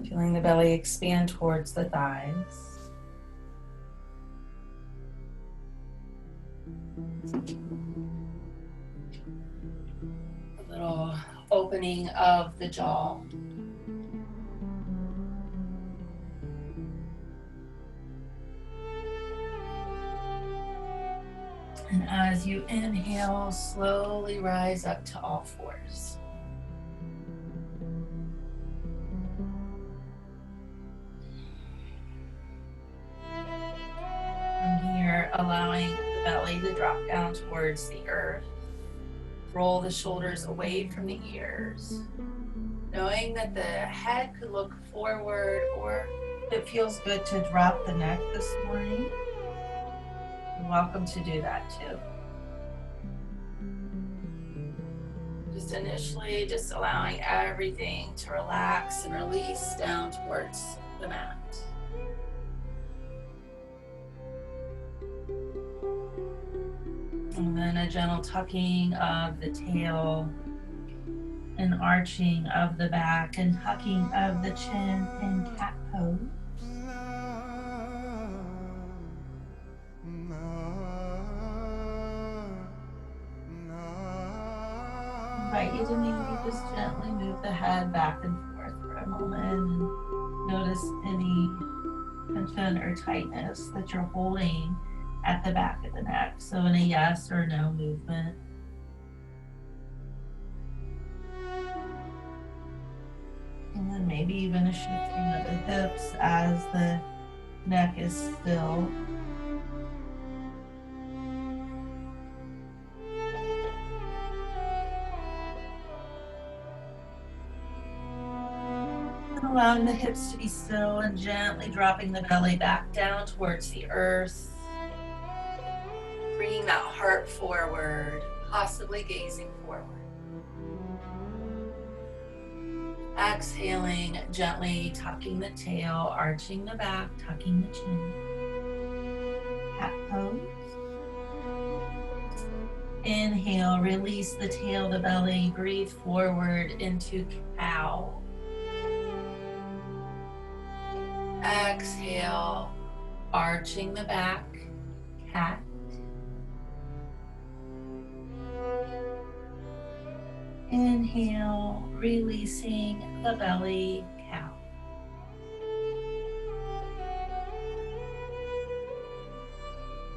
Feeling the belly expand towards the thighs. A little opening of the jaw. And as you inhale, slowly rise up to all fours. From here, allowing the belly to drop down towards the earth. Roll the shoulders away from the ears. Knowing that the head could look forward, or if it feels good to drop the neck this morning, you're welcome to do that too. Just initially, just allowing everything to relax and release down towards the mat. And then a gentle tucking of the tail, an arching of the back, and tucking of the chin in cat pose. I invite you to maybe just gently move the head back and forth for a moment and notice any tension or tightness that you're holding at the back of the neck. So in a yes or no movement. And then maybe even a shifting of the hips as the neck is still. And allowing the hips to be still and gently dropping the belly back down towards the earth. Bringing that heart forward, possibly gazing forward. Exhaling, gently tucking the tail, arching the back, tucking the chin. Cat pose. Inhale, release the tail, the belly, breathe forward into cow. Exhale, arching the back, cat. Inhale, releasing the belly, cow.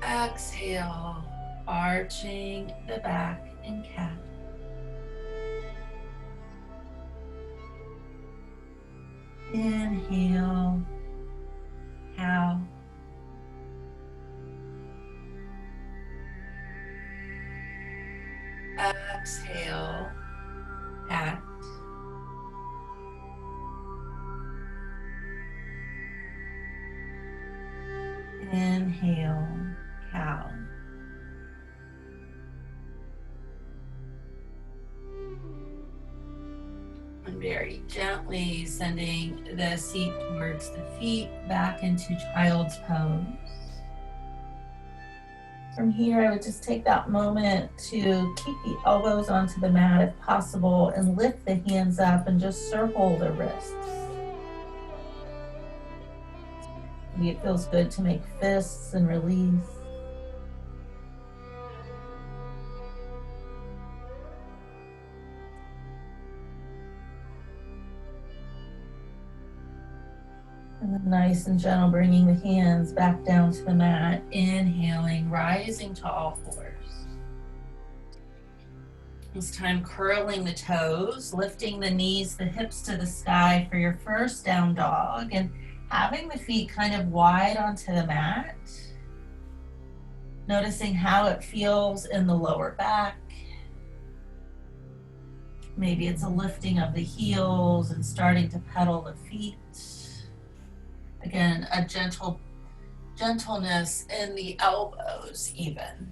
Exhale, arching the back in cat. Inhale, cow. Exhale, cat. Inhale, cow. And very gently sending the seat towards the feet, back into child's pose. From here, I would just take that moment to keep the elbows onto the mat if possible and lift the hands up and just circle the wrists. Maybe it feels good to make fists and release. And then nice and gentle, bringing the hands back down to the mat. Inhaling, rising to all fours. This time curling the toes, lifting the knees, the hips to the sky for your first down dog, and having the feet kind of wide onto the mat. Noticing how it feels in the lower back. Maybe it's a lifting of the heels and starting to pedal the feet. Again, a gentleness in the elbows even.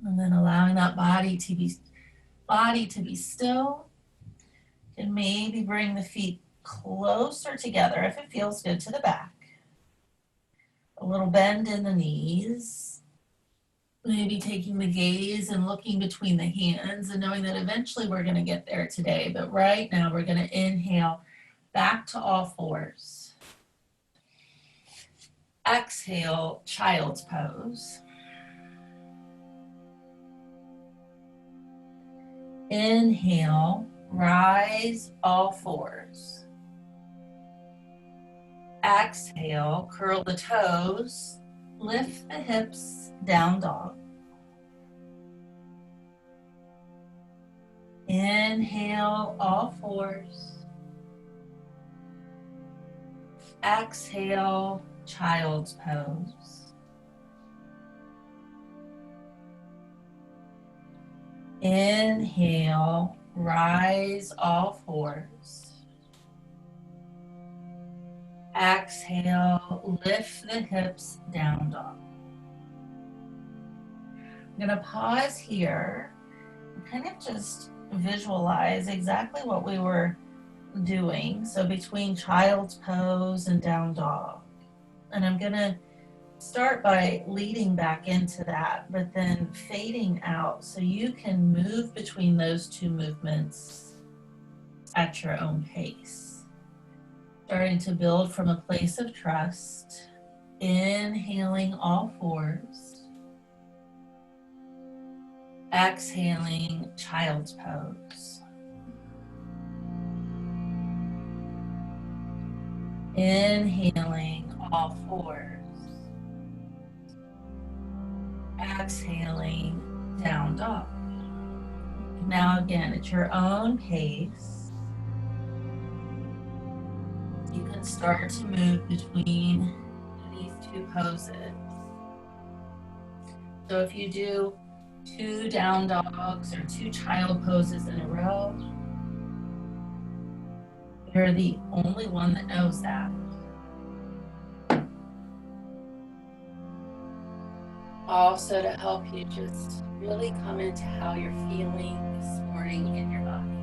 And then allowing that body to be still. And maybe bring the feet closer together if it feels good to the back. A little bend in the knees. Maybe taking the gaze and looking between the hands and knowing that eventually we're going to get there today. But right now we're going to inhale back to all fours. Exhale, child's pose. Inhale, rise all fours. Exhale, curl the toes, lift the hips, down dog. Inhale, all fours. Exhale, child's pose. Inhale, rise all fours. Exhale, lift the hips, down dog. I'm going to pause here and kind of just visualize exactly what we were doing. So between child's pose and down dog. And I'm going to start by leading back into that, but then fading out so you can move between those two movements at your own pace. Starting to build from a place of trust, inhaling all fours, exhaling child's pose. Inhaling all fours, exhaling down dog. Now again, at your own pace, you can start to move between these two poses. So if you do 2 down dogs or 2 child poses in a row, you're the only one that knows that. Also to help you just really come into how you're feeling this morning in your body.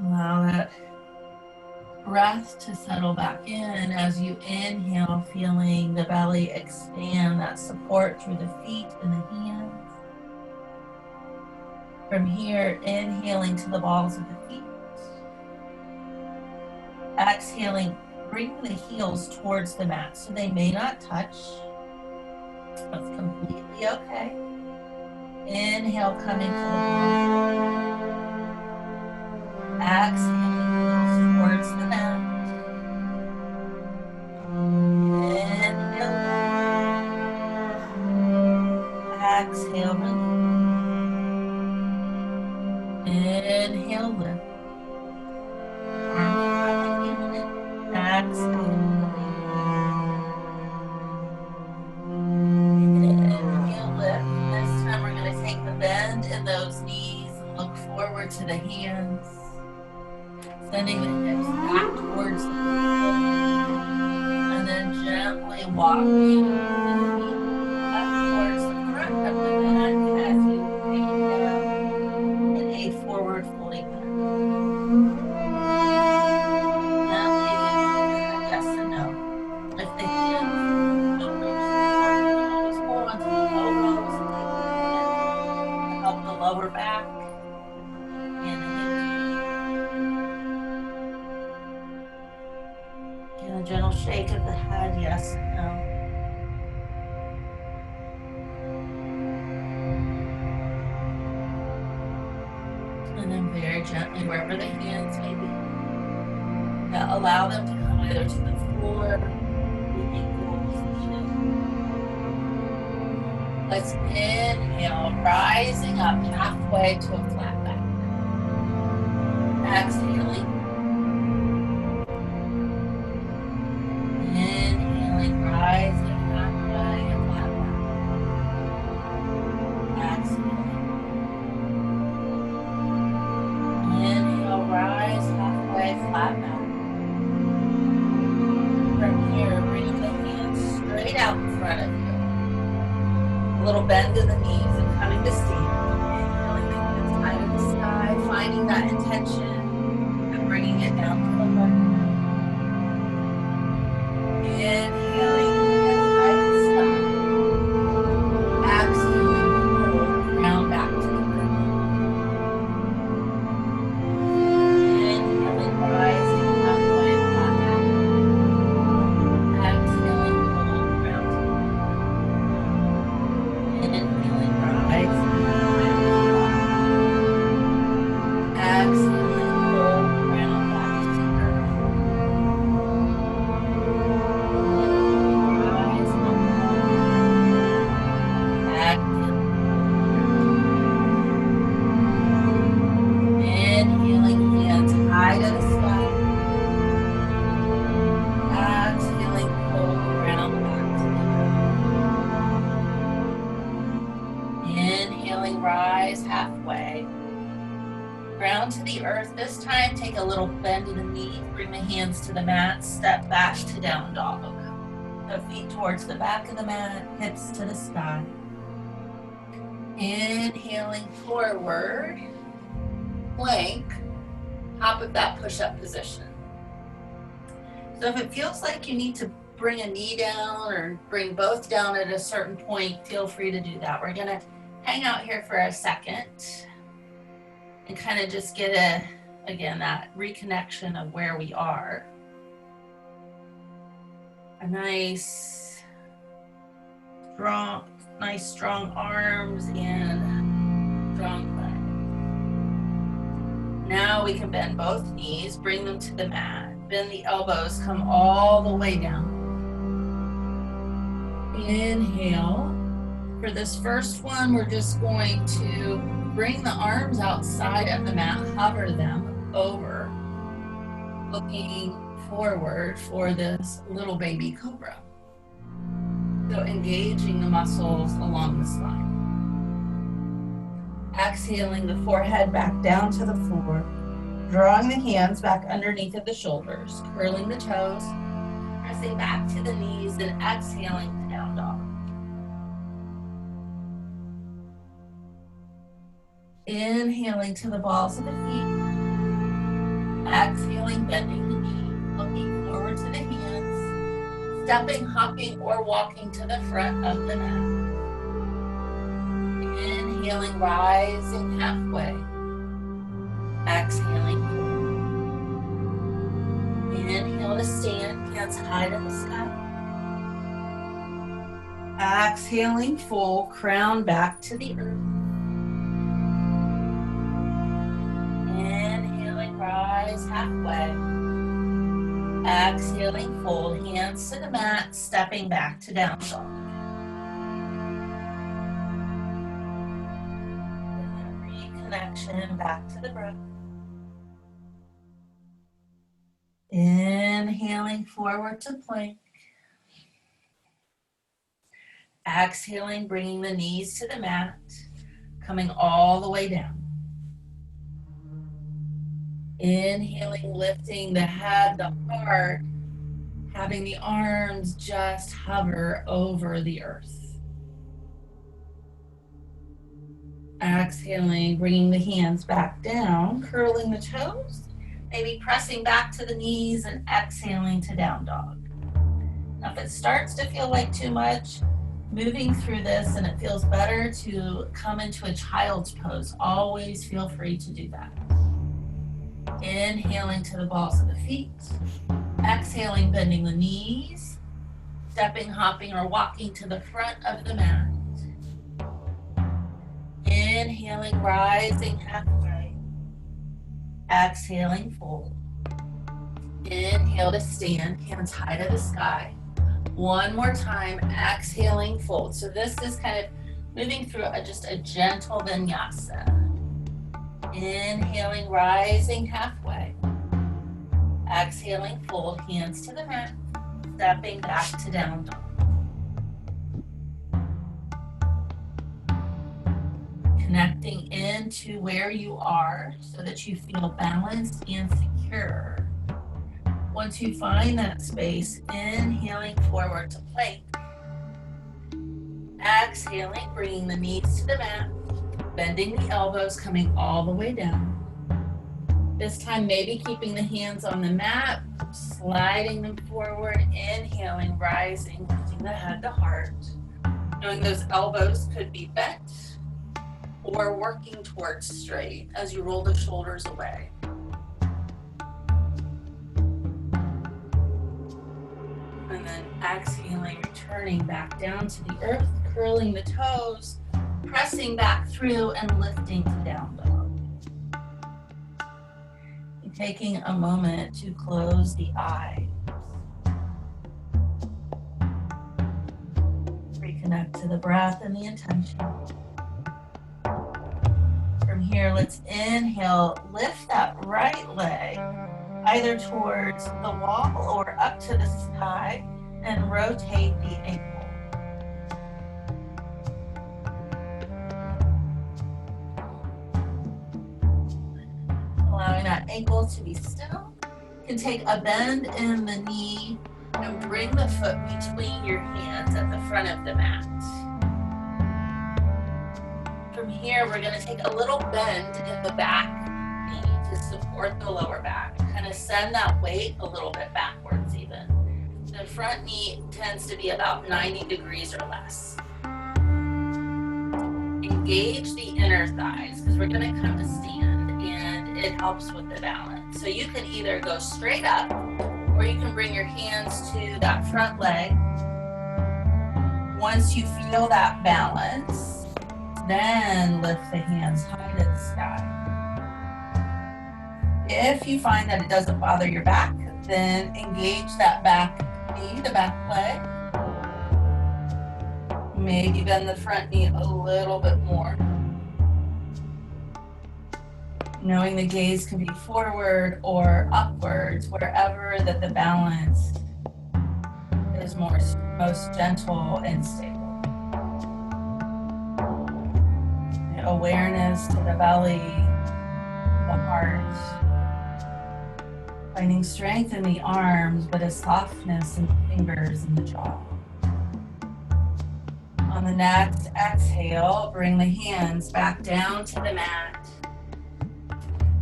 Allow that breath to settle back in as you inhale, feeling the belly expand, that support through the feet and the hands. From here, inhaling to the balls of the feet. Exhaling, bring the heels towards the mat so they may not touch. That's completely okay. Inhale, coming to the balls. Exhaling, heels towards the mat. Inhale. Exhale, release. Inhale, lift. Arms are healing it. Exhale, release. Inhale, lift. This time we're going to take the bend in those knees and look forward to the hands. Sending the hips back towards the floor. And then gently walking the feet up towards the front of the mat as you fade down in a forward folding pattern. Gently answer yes and no. Lift the hands, don't reach forward. You can always hold onto the elbows and take the hand to help the lower back and the hips. gentle shake of the head, yes and no. And then very gently, wherever the hands may be, allow them to come either to the floor, the ankle position. Let's inhale, rising up halfway to a flat back. Exhaling. Inhaling, rising halfway, a flat back. Exhaling. Inhale, rise halfway, flat back. From here, bring the hands straight out in front of you. A little bend in the knees and coming to stand. Inhaling the hands high to the sky, finding that intention and bringing it down to the heart. Inhaling, hands high to the sky. Exhaling, fold, ground back to the earth. Inhaling, rising halfway, flat back. Exhaling, fold, ground to the earth. Inhaling, rising halfway to the sky. Exhaling, fold, ground back to the earth. Rise halfway. Exhaling, inhaling, hands high to the sky. Exhaling, fold, ground back to the earth. Inhaling, rise halfway. Ground to the earth. This time, take a little bend in the knees. Bring the hands to the mat. Step back to down dog. So feet towards the back of the mat, hips to the sky. Inhaling forward, plank, top of that push-up position. So if it feels like you need to bring a knee down or bring both down at a certain point, feel free to do that. We're gonna hang out here for a second and kind of just get again, that reconnection of where we are. A nice strong arms and strong legs. Now we can bend both knees, bring them to the mat. Bend the elbows, come all the way down. Inhale. For this first one, we're just going to bring the arms outside of the mat, hover them over, looking forward for this little baby cobra. So engaging the muscles along the spine. Exhaling the forehead back down to the floor, drawing the hands back underneath of the shoulders, curling the toes, pressing back to the knees, and exhaling to down dog. Inhaling to the balls of the feet. Exhaling, bending the knee, looking forward to the hands, stepping, hopping, or walking to the front of the mat. Inhaling, rising halfway. Exhaling, forward. Inhale to stand, hands high to the sky. Exhaling, full, crown back to the earth. Inhaling, rise halfway. Exhaling, fold, hands to the mat, stepping back to down dog. Reconnection back to the breath. Inhaling forward to plank. Exhaling, bringing the knees to the mat, coming all the way down. Inhaling, lifting the head, the heart, having the arms just hover over the earth. Exhaling, bringing the hands back down, curling the toes, maybe pressing back to the knees and exhaling to down dog. Now, if it starts to feel like too much, moving through this and it feels better to come into a child's pose, always feel free to do that. Inhaling to the balls of the feet, Exhaling, bending the knees, stepping, hopping, or walking to the front of the mat. Inhaling, rising halfway. Exhaling, fold. Inhale to stand, hands high to the sky. One more time, exhaling, fold. So this is kind of moving through just a gentle vinyasa. Inhaling, rising halfway. Exhaling, fold, hands to the mat, stepping back to down dog. Connecting into where you are so that you feel balanced and secure. Once you find that space, inhaling forward to plank. Exhaling, bringing the knees to the mat, bending the elbows, coming all the way down. This time, maybe keeping the hands on the mat, sliding them forward, inhaling, rising, lifting the head to heart. Knowing those elbows could be bent or working towards straight as you roll the shoulders away. And then exhaling, returning back down to the earth, curling the toes, pressing back through and lifting to down dog. And taking a moment to close the eyes. Reconnect to the breath and the intention. From here, let's inhale, lift that right leg either towards the wall or up to the sky and rotate the ankle. Allowing that ankle to be still. You can take a bend in the knee and bring the foot between your hands at the front of the mat. From here, we're going to take a little bend in the back knee to support the lower back. Kind of send that weight a little bit backwards even. The front knee tends to be about 90 degrees or less. Engage the inner thighs because we're going to come to stand and it helps with the balance. So you can either go straight up or you can bring your hands to that front leg. Once you feel that balance, then lift the hands high to the sky. If you find that it doesn't bother your back, then engage that back knee, the back leg. Maybe bend the front knee a little bit more. Knowing the gaze can be forward or upwards, wherever that the balance is most gentle and stable. Awareness to the belly, the heart. Finding strength in the arms, but a softness in the fingers and the jaw. On the next exhale, bring the hands back down to the mat.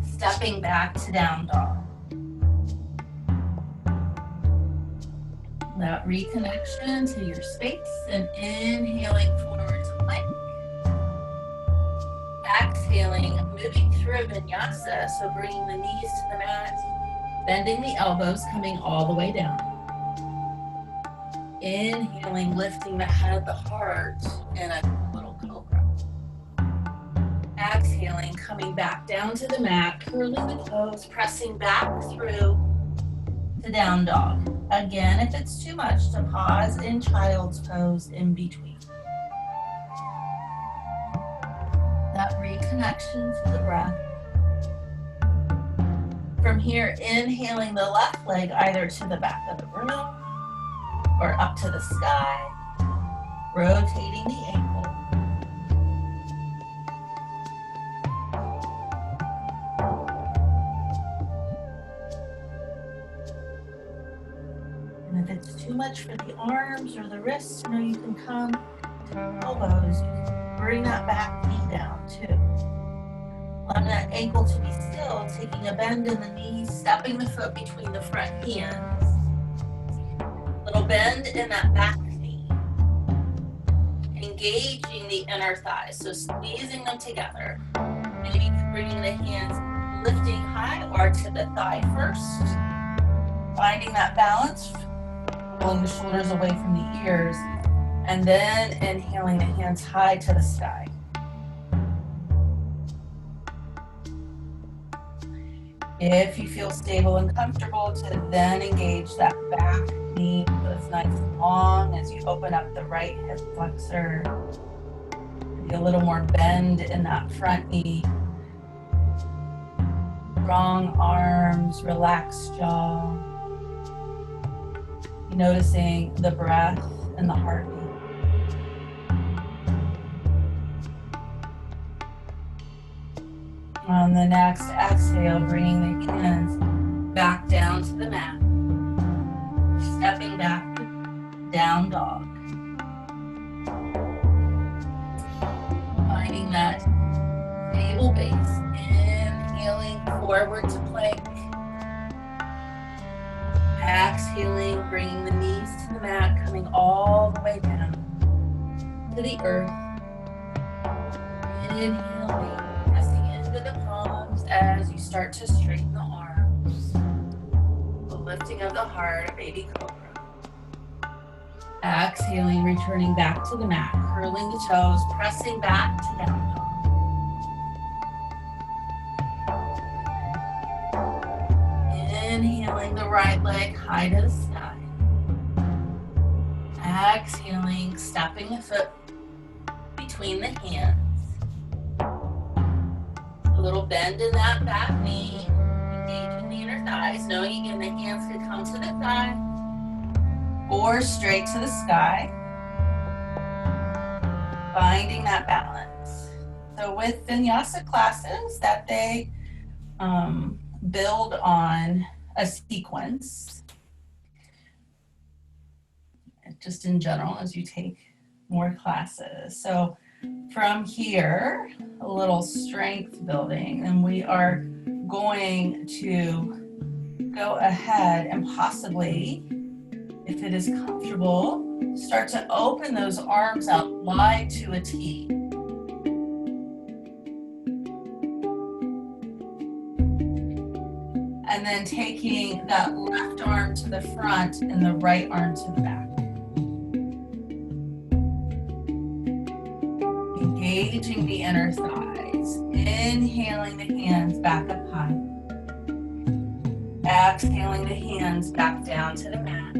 Stepping back to down dog. That reconnection to your space and inhaling forward to plank. Exhaling, moving through Vinyasa, so bringing the knees to the mat, bending the elbows, coming all the way down. Inhaling, lifting the head, the heart, and a little cobra. Exhaling, coming back down to the mat, curling the toes, pressing back through to down dog. Again, if it's too much, to pause in child's pose in between. That reconnection to the breath. From here, inhaling the left leg either to the back of the room or up to the sky, rotating the ankle. And if it's too much for the arms or the wrists, you can come to the elbows. You can bring that back knee down too. On that ankle to be still, taking a bend in the knees, stepping the foot between the front hands. Little bend in that back knee. Engaging the inner thighs, so squeezing them together. Maybe bringing the hands lifting high or to the thigh first. Finding that balance, pulling the shoulders away from the ears, and then inhaling the hands high to the sky. If you feel stable and comfortable, to then engage that back knee so it's nice and long as you open up the right hip flexor. Maybe a little more bend in that front knee. Strong arms, relaxed jaw. Noticing the breath and the heartbeat. On the next exhale, bringing the hands back down to the mat. Stepping back, down dog. Finding that stable base. Inhaling forward to plank. Exhaling, bringing the knees to the mat, coming all the way down to the earth. Inhaling, pressing into the palms as you start to straighten the arms. The lifting of the heart, baby cobra. Exhaling, returning back to the mat, curling the toes, pressing back to down dog. Inhaling the right leg high to the sky. Exhaling, stepping the foot between the hands. A little bend in that back knee, engaging the inner thighs, knowing again the hands could come to the thigh or straight to the sky. Finding that balance. So with Vinyasa classes that they build on a sequence, just in general as you take more classes. So from here, a little strength building, and we are going to go ahead and possibly, if it is comfortable, start to open those arms out wide to a T. And then taking that left arm to the front and the right arm to the back. Engaging the inner thighs. Inhaling the hands back up high. Exhaling the hands back down to the mat.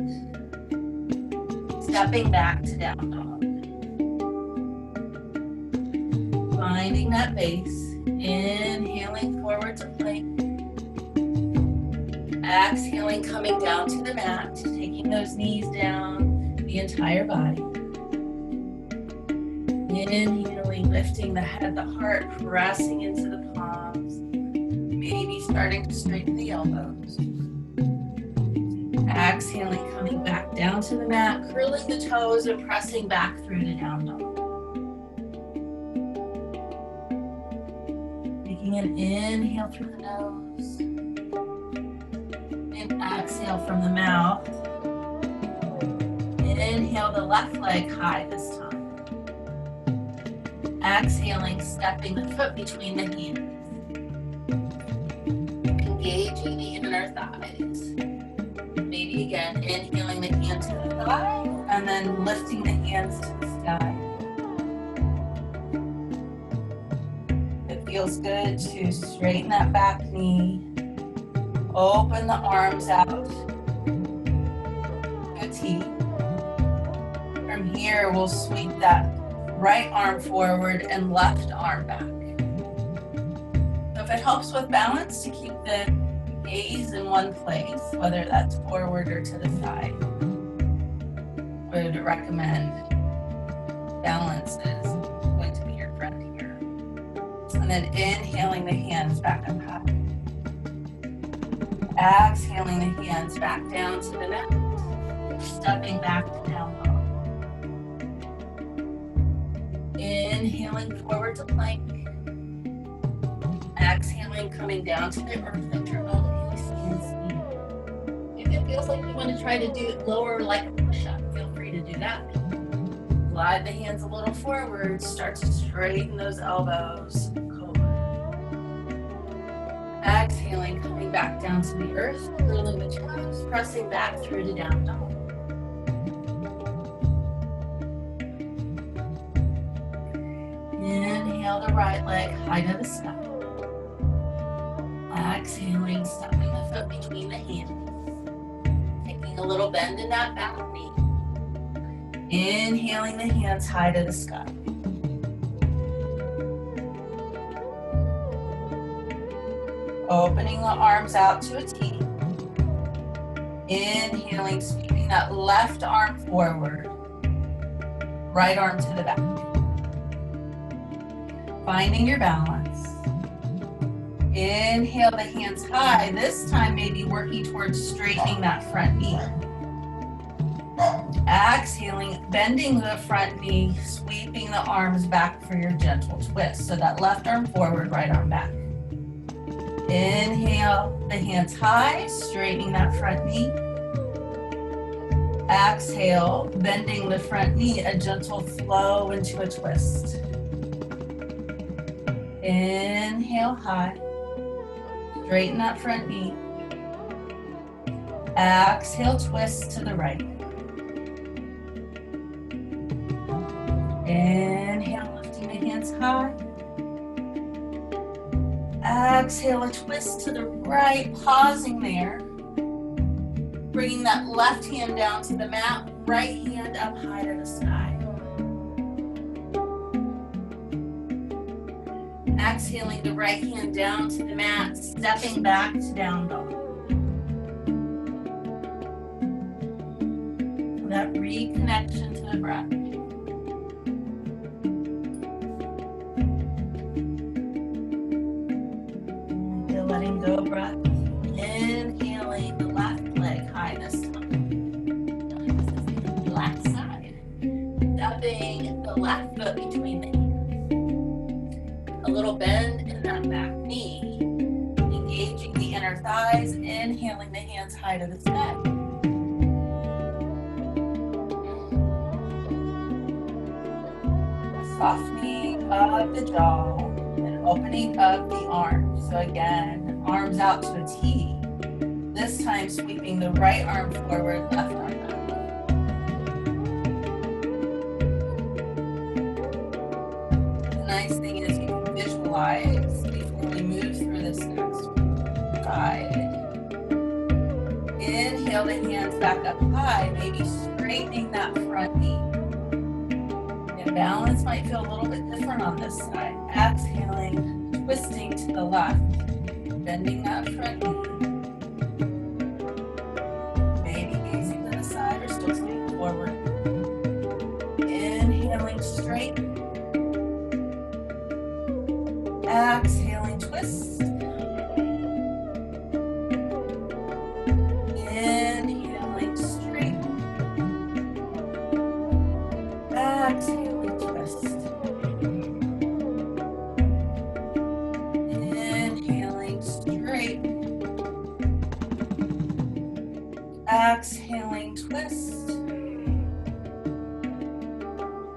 Stepping back to down dog. Finding that base. Inhaling forward to plank. Exhaling, coming down to the mat, taking those knees down, the entire body. Inhaling, lifting the head, the heart, pressing into the palms. Maybe starting to straighten the elbows. Exhaling, coming back down to the mat, curling the toes and pressing back through to down dog. Taking an inhale through the nose. And exhale from the mouth. Inhale the left leg high this time. Exhaling, stepping the foot between the hands. Engaging the inner thighs. Maybe again, inhaling the hand to the thigh, and then lifting the hands to the sky. It feels good to straighten that back knee. Open the arms out. Good T. From here, we'll sweep that right arm forward and left arm back. So if it helps with balance, to keep the gaze in one place, whether that's forward or to the side, I would recommend balance is going to be your friend here. And then inhaling the hands back up high. Exhaling the hands back down to the mat. Stepping back to down dog. Inhaling forward to plank. Exhaling, coming down to the earth at your own pace and speed. If it feels like you want to try to do it lower like a push-up, feel free to do that. Glide the hands a little forward. Start to straighten those elbows. Exhaling, coming coming back down to the earth, curling the toes, pressing back through to down dog. Inhale the right leg high to the sky. Exhaling, stepping the foot between the hands. Taking a little bend in that back knee. Inhaling the hands high to the sky. Opening the arms out to a T. Inhaling, sweeping that left arm forward. Right arm to the back. Finding your balance. Inhale the hands high. This time maybe working towards straightening that front knee. Exhaling, bending the front knee, sweeping the arms back for your gentle twist. So that left arm forward, right arm back. Inhale the hands high, straightening that front knee. Exhale, bending the front knee, a gentle flow into a twist. Inhale high, straighten that front knee. Exhale, twist to the right. Inhale, lifting the hands high. Exhale, a twist to the right, pausing there. Bringing that left hand down to the mat, right hand up high to the sky. Exhaling the right hand down to the mat, stepping back to down dog. That reconnection to the breath. Still letting go breath. Inhaling the left leg high this time. Left side. Stepping the left foot between the hands. A little bend in that back knee. Engaging the inner thighs. Inhaling the hands high to the sky. Softening of the jaw and opening of the arms. So again, arms out to a T. This time sweeping the right arm forward, left arm back. The nice thing is you can visualize before we move through this next side. Inhale the hands back up high, maybe straightening that front knee. Balance might feel a little bit different on this side. Exhaling, twisting to the left, bending that front knee. Maybe gazing to the side or still staying forward. Inhaling straight. Exhaling, twist. Inhaling straight. Exhaling. Inhaling straight. Exhaling, twist.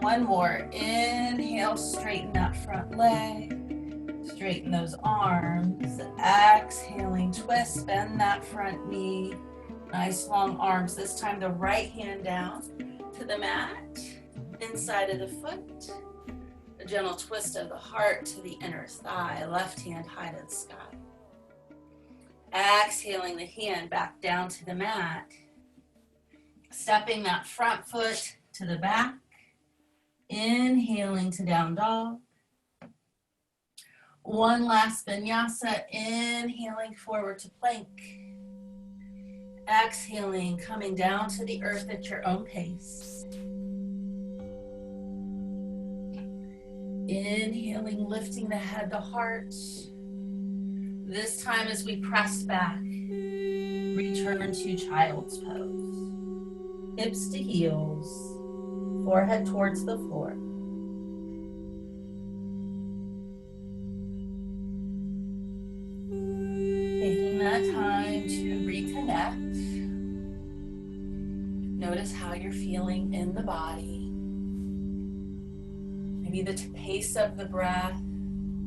One more. Inhale, straighten that front leg. Straighten those arms. Exhaling, twist. Bend that front knee. Nice long arms. This time the right hand down to the mat. Inside of the foot, a gentle twist of the heart to the inner thigh, left hand high to the sky. Exhaling the hand back down to the mat, stepping that front foot to the back, inhaling to down dog. One last vinyasa, inhaling forward to plank. Exhaling, coming down to the earth at your own pace. Inhaling, lifting the head to heart. This time as we press back, return to child's pose. Hips to heels, forehead towards the floor. Taking that time to reconnect. Notice how you're feeling in the body. Maybe the pace of the breath,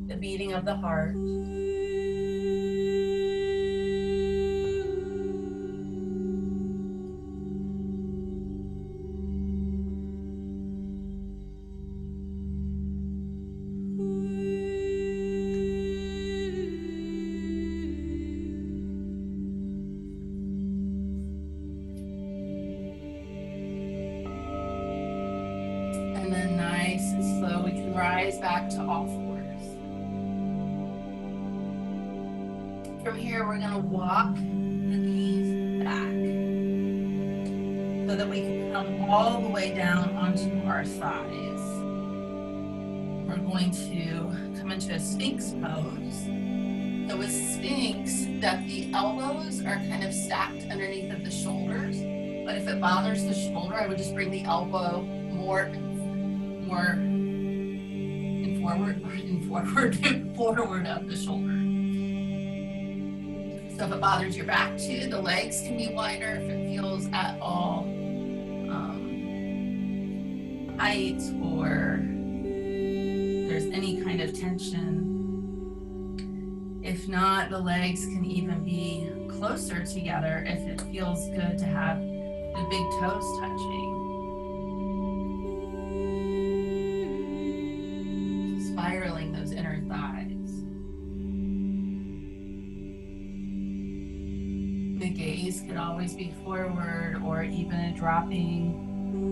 the beating of the heart. rise back to all fours. From here, we're gonna walk the knees back so that we can come all the way down onto our thighs. We're going to come into a Sphinx pose. So with Sphinx, that the elbows are kind of stacked underneath of the shoulders. But if it bothers the shoulder, I would just bring the elbow more in forward of the shoulder. So if it bothers your back too, the legs can be wider if it feels at all tight or there's any kind of tension. If not, the legs can even be closer together if it feels good to have the big toes touching. Spiraling those inner thighs. The gaze could always be forward or even a dropping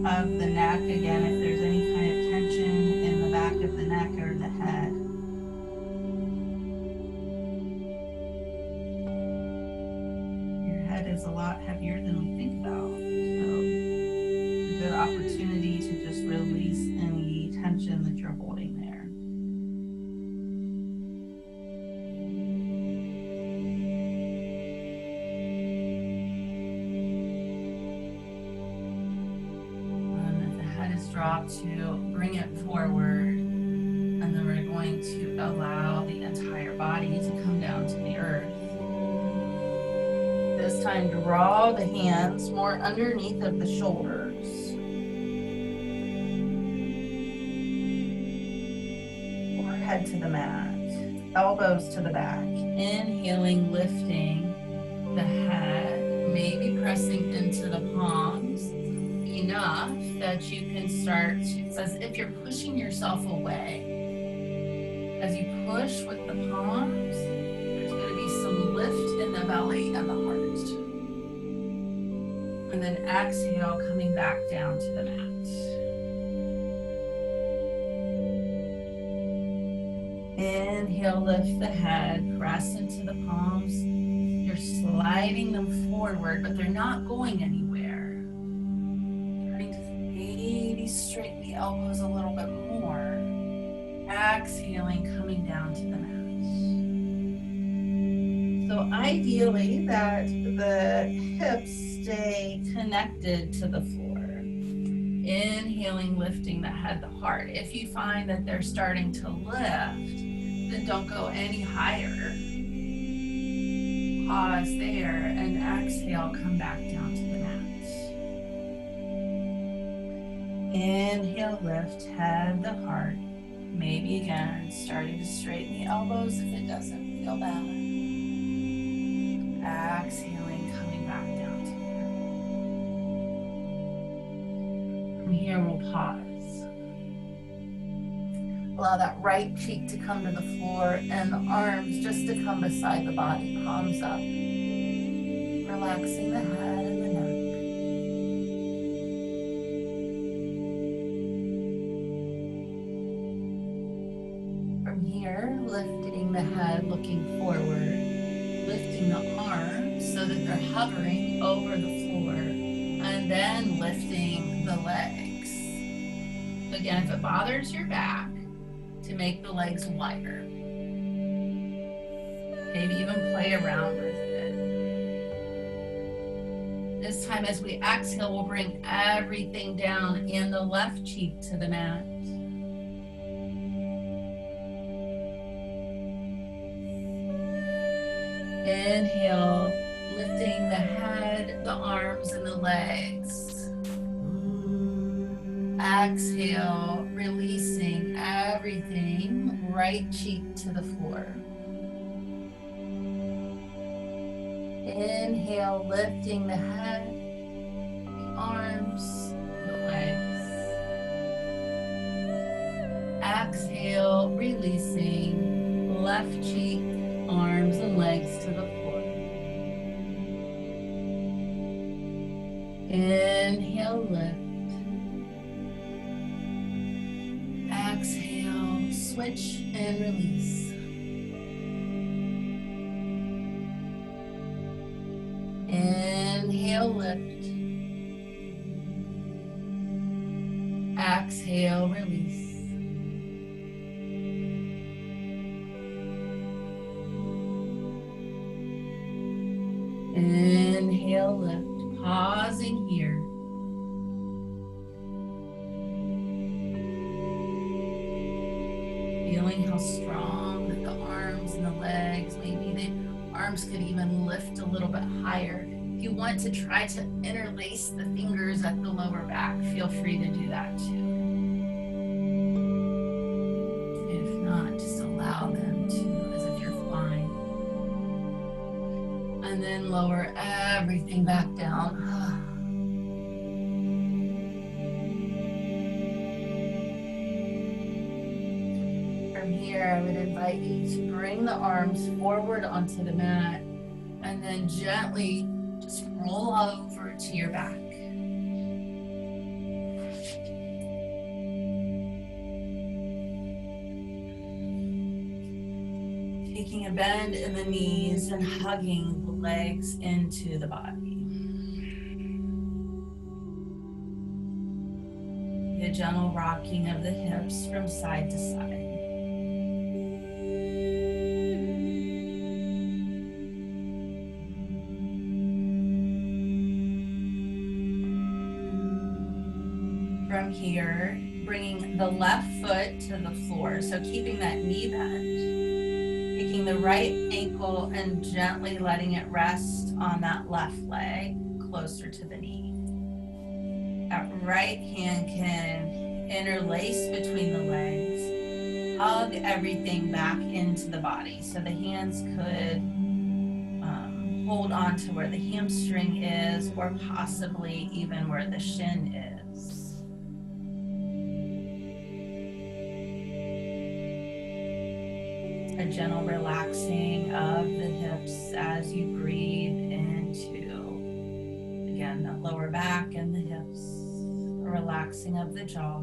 of the neck again if there's any kind of tension in the back of the neck or the head. Is a lot heavier than we think about. So a good opportunity to just release any tension that you're holding there. And if the head is dropped, to bring it forward, and then we're going to allow the entire body to come down to the earth. This time, draw the hands more underneath of the shoulders. Forehead to the mat, elbows to the back. Inhaling, lifting the head, maybe pressing into the palms enough that you can start to, it's as if you're pushing yourself away. As you push with the palms, there's going to be some lift in the belly and the heart. And then exhale, coming back down to the mat. Inhale, lift the head, press into the palms. You're sliding them forward, but they're not going anywhere. Trying to maybe straighten the elbows a little bit more. Exhaling, coming down to the mat. So ideally that the hips stay connected to the floor. Inhaling, lifting the head, the heart. If you find that they're starting to lift, then don't go any higher. Pause there and exhale, come back down to the mat. Inhale, lift, head, the heart. Maybe again, starting to straighten the elbows if it doesn't feel bad. Exhaling, coming back down to the earth. From here, we'll pause. Allow that right cheek to come to the floor and the arms just to come beside the body, palms up. Relaxing the head and the neck. From here, lifting the head, looking forward. Lifting the arms so that they're hovering over the floor, and then lifting the legs. Again, if it bothers your back, to make the legs wider. Maybe even play around with it. This time as we exhale, we'll bring everything down and the left cheek to the mat. Inhale, lifting the head, the arms, and the legs. Exhale, releasing everything, right cheek to the floor. Inhale, lifting the head, the arms, the legs. Exhale, releasing left cheek, arms and legs to the floor. Inhale, lift. Exhale, stretch and release. Inhale, lift. Exhale, release. Inhale, lift. Pausing here. Feeling how strong that the arms and the legs, maybe the arms could even lift a little bit higher. If you want to try to interlace the fingers at the lower back, feel free to do that too. If not, just allow them to, as if you're flying. And then lower everything back down. From here, I would invite you to bring the arms forward onto the mat and then gently just roll over to your back. Taking a bend in the knees and hugging the legs into the body. A gentle rocking of the hips from side to side. From here, bringing the left foot to the floor. So keeping that knee bent. Taking the right ankle and gently letting it rest on that left leg closer to the knee. That right hand can interlace between the legs. Hug everything back into the body. So the hands could hold on to where the hamstring is or possibly even where the shin is. A gentle relaxing of the hips as you breathe into, again, the lower back and the hips. A relaxing of the jaw.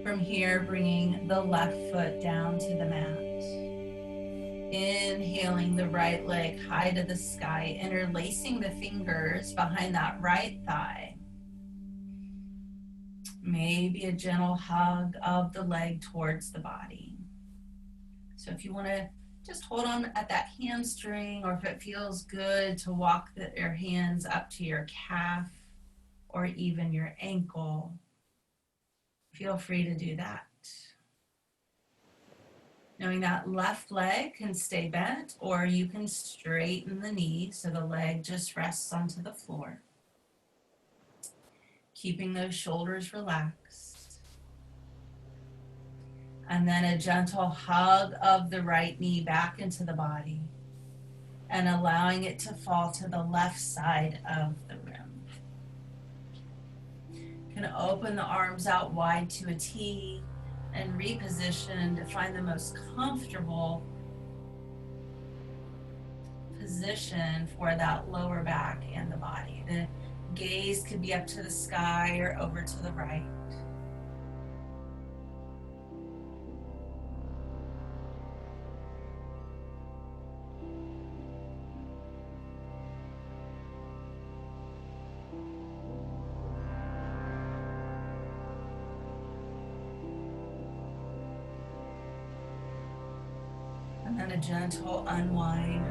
From here, bringing the left foot down to the mat. Inhaling the right leg high to the sky, interlacing the fingers behind that right thigh. Maybe a gentle hug of the leg towards the body. So if you want to just hold on at that hamstring, or if it feels good to walk your hands up to your calf or even your ankle, feel free to do that. Knowing that left leg can stay bent, or you can straighten the knee so the leg just rests onto the floor. Keeping those shoulders relaxed. And then a gentle hug of the right knee back into the body and allowing it to fall to the left side of the rim. Can open the arms out wide to a T and reposition to find the most comfortable position for that lower back and the body. The gaze could be up to the sky or over to the right. And then a gentle unwind.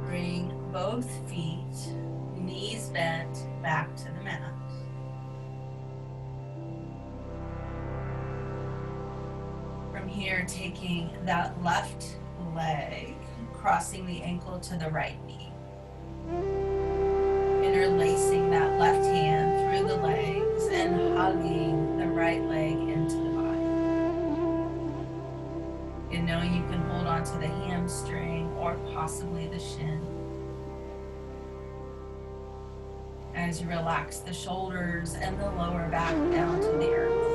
Bring both feet, knees bent, back to the mat. From here, taking that left leg, crossing the ankle to the right knee. Interlacing that left hand through the legs and hugging the right leg into the body. And knowing you can hold on to the hamstring or possibly the shin. as you relax the shoulders and the lower back down to the earth.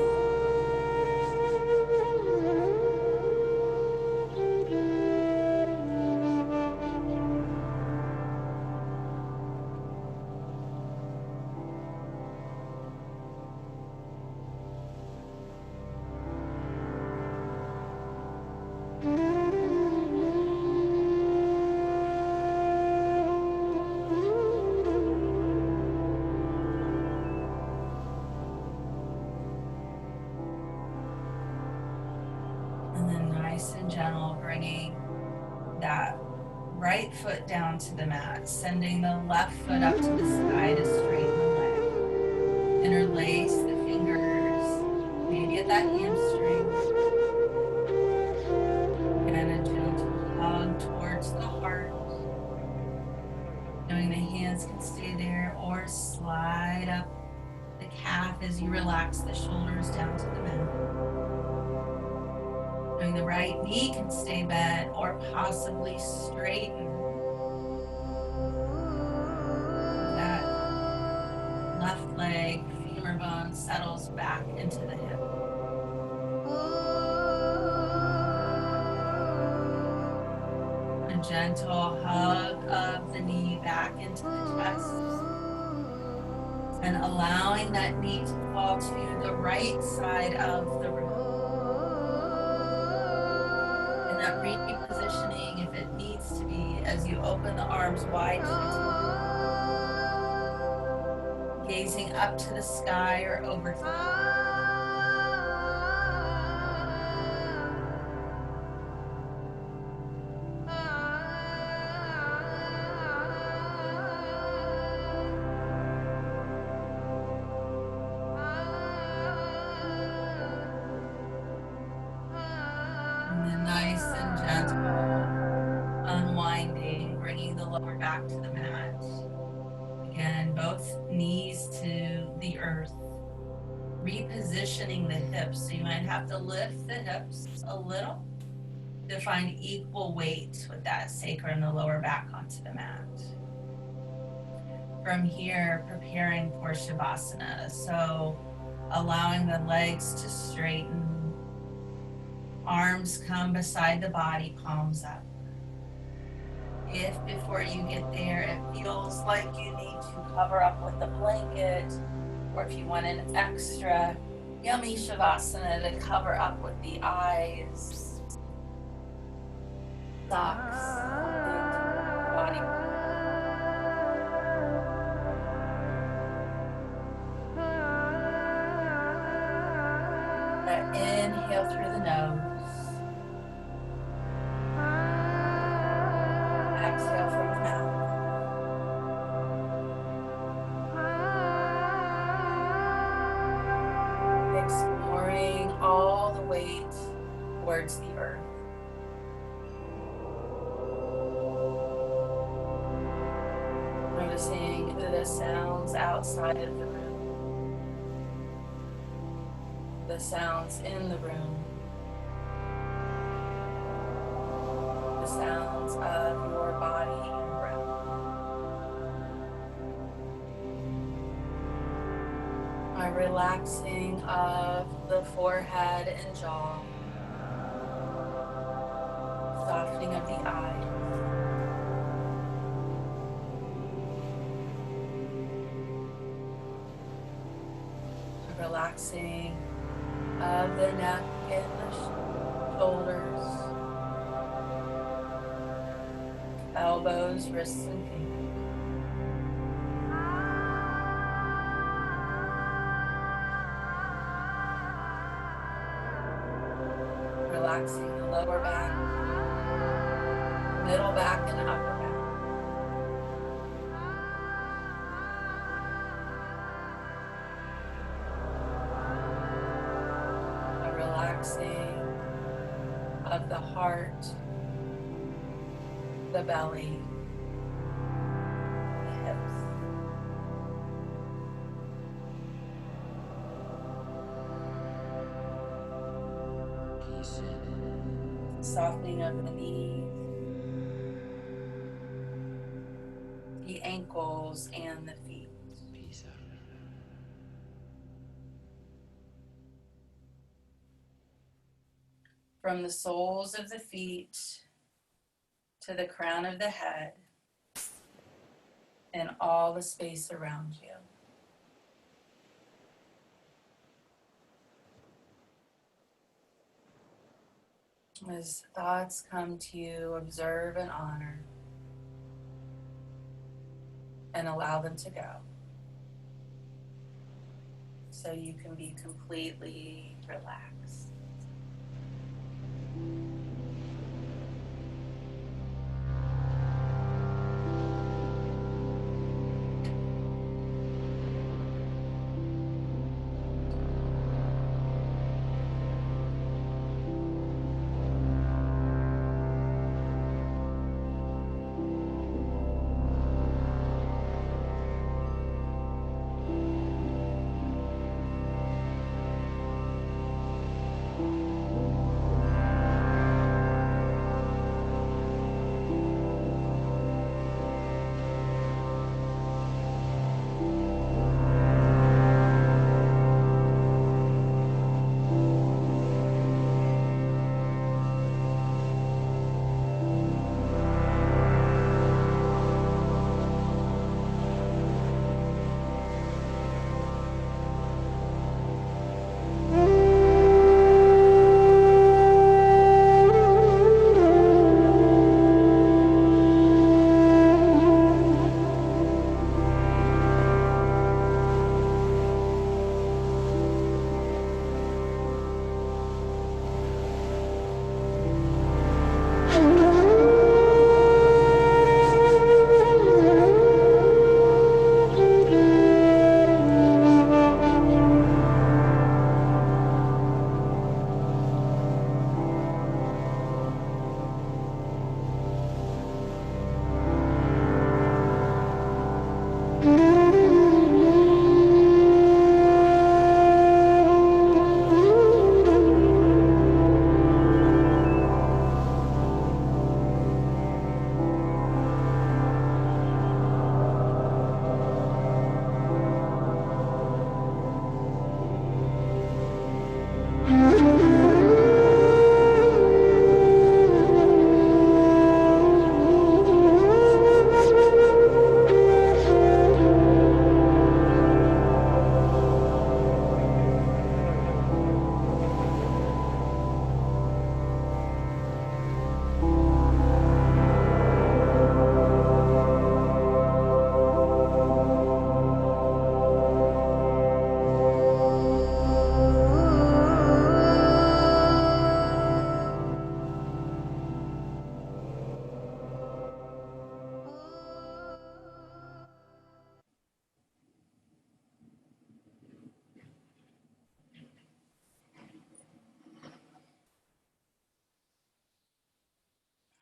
And then nice and gentle, bringing that right foot down to the mat, sending the left foot up to the sky to straighten the leg. Interlace the fingers, maybe at that hamstring. Again, a gentle hug towards the heart. Knowing the hands can stay there or slide up the calf as you relax the shoulders down to the mat. Knowing the right knee can stay bent or possibly straighten. That left leg, femur bone settles back into the hip. A gentle hug of the knee back into the chest. And allowing that knee to fall to the right side of the room. And that repositioning, if it needs to be, as you open the arms wide towards the gazing up to the sky or over to the nice and gentle unwinding, bringing the lower back to the mat. Again, both knees to the earth, repositioning the hips. So you might have to lift the hips a little to find equal weight with that sacrum and the lower back onto the mat. From here, preparing for Shavasana. So allowing the legs to straighten. Arms come beside the body, palms up. If before you get there, it feels like you need to cover up with a blanket, or if you want an extra yummy Shavasana to cover up with the eyes, socks, body. Inhale through the nose. Exhale from the mouth. Exploring all the weight towards the earth. Noticing the sounds outside of the room. The sounds in the room. The sounds of your body and breath. A relaxing of the forehead and jaw. Softening of the eyes. A relaxing of the neck and the shoulders. Elbows, wrists, and fingers. Relaxing the lower back, middle back, and upper back. A relaxing of the heart, the belly, the hips. Softening of the knees, the ankles, and the feet. from the soles of the feet to the crown of the head and all the space around you. As thoughts come to you, observe and honor and allow them to go so you can be completely relaxed.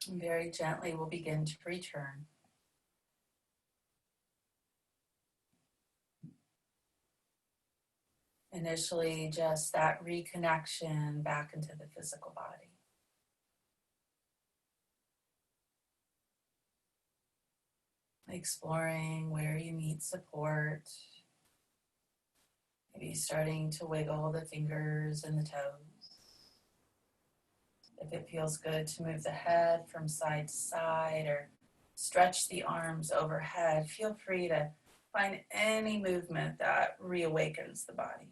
And very gently we'll begin to return. Initially, just that reconnection back into the physical body. Exploring where you need support. Maybe starting to wiggle the fingers and the toes. If it feels good to move the head from side to side or stretch the arms overhead, feel free to find any movement that reawakens the body.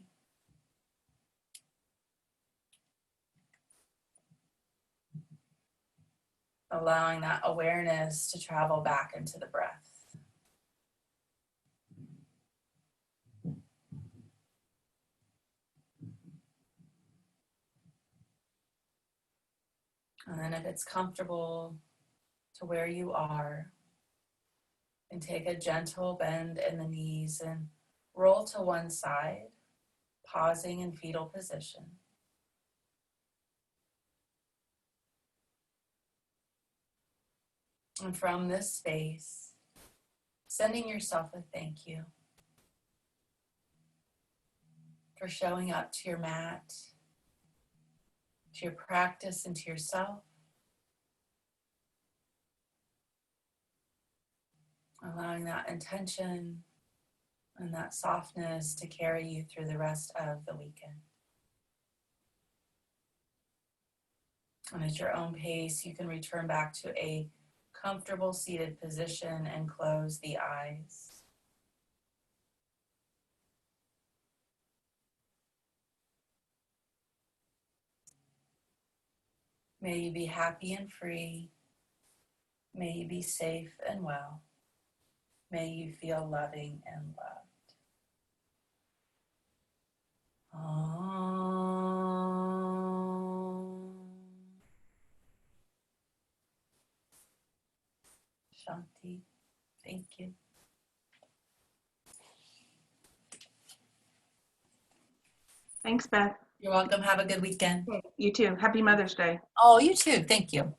Allowing that awareness to travel back into the breath. And then if it's comfortable to where you are, and take a gentle bend in the knees and roll to one side, pausing in fetal position. And from this space, sending yourself a thank you for showing up to your mat, to your practice, and to yourself. Allowing that intention and that softness to carry you through the rest of the weekend. And at your own pace, you can return back to a comfortable seated position and close the eyes. May you be happy and free. May you be safe and well. May you feel loving and loved. Shanti. Thank you. Thanks, Beth. You're welcome. Have a good weekend. You too. Happy Mother's Day. Oh, you too. Thank you.